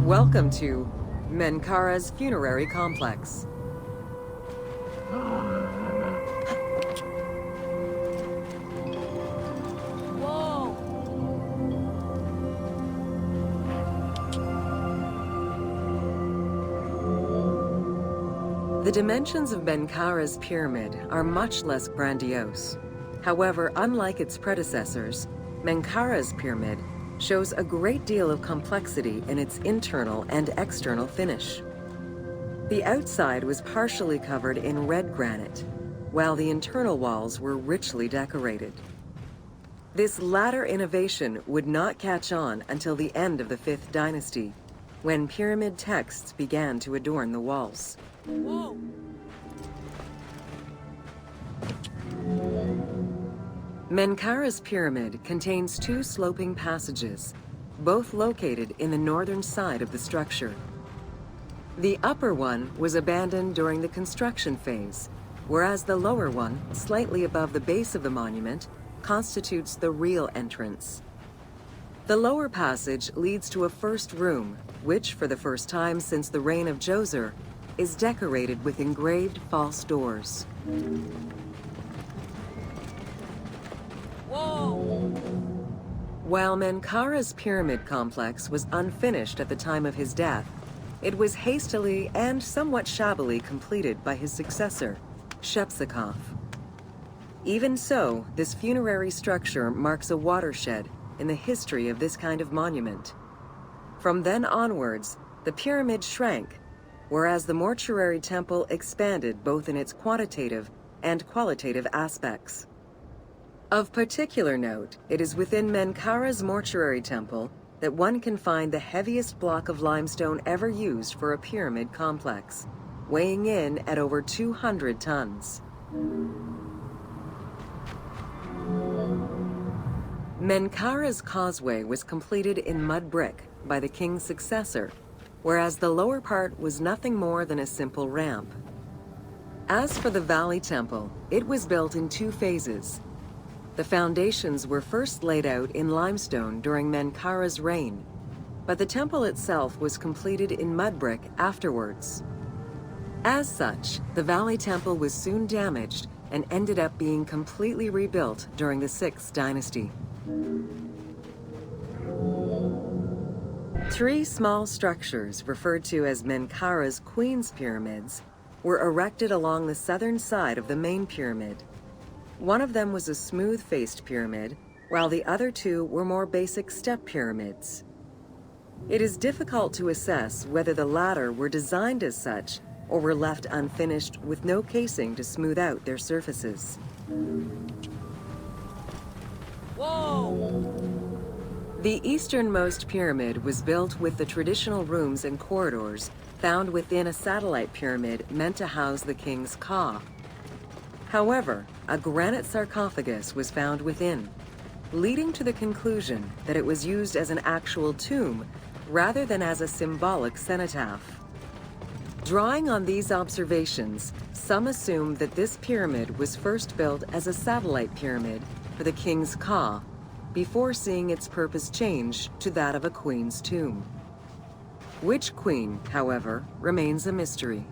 Welcome to Menkaure's Funerary Complex. The dimensions of Menkaure's pyramid are much less grandiose. However, unlike its predecessors, Menkaure's pyramid shows a great deal of complexity in its internal and external finish. The outside was partially covered in red granite, while the internal walls were richly decorated. This latter innovation would not catch on until the end of the 5th dynasty, when pyramid texts began to adorn the walls. Whoa. Menkaure's pyramid contains 2 sloping passages, both located in the northern side of the structure. The upper one was abandoned during the construction phase, whereas the lower one, slightly above the base of the monument, constitutes the real entrance. The lower passage leads to a first room, which, for the first time since the reign of Djoser, is decorated with engraved false doors. Whoa! While Menkaure's pyramid complex was unfinished at the time of his death, it was hastily and somewhat shabbily completed by his successor, Shepseskaf. Even so, this funerary structure marks a watershed in the history of this kind of monument. From then onwards, the pyramid shrank, whereas the mortuary temple expanded both in its quantitative and qualitative aspects. Of particular note, it is within Menkaure's mortuary temple that one can find the heaviest block of limestone ever used for a pyramid complex, weighing in at over 200 tons. Menkaure's causeway was completed in mud brick by the king's successor, whereas the lower part was nothing more than a simple ramp. As for the Valley Temple, it was built in 2 phases. The foundations were first laid out in limestone during Menkaure's reign, but the temple itself was completed in mud brick afterwards. As such, the Valley Temple was soon damaged and ended up being completely rebuilt during the 6th dynasty. 3 small structures, referred to as Menkaure's Queen's Pyramids, were erected along the southern side of the main pyramid. One of them was a smooth-faced pyramid, while the other 2 were more basic step pyramids. It is difficult to assess whether the latter were designed as such or were left unfinished with no casing to smooth out their surfaces. Whoa! The easternmost pyramid was built with the traditional rooms and corridors found within a satellite pyramid meant to house the king's ka. However, a granite sarcophagus was found within, leading to the conclusion that it was used as an actual tomb rather than as a symbolic cenotaph. Drawing on these observations, some assume that this pyramid was first built as a satellite pyramid for the king's ka, before seeing its purpose change to that of a queen's tomb. Which queen, however, remains a mystery.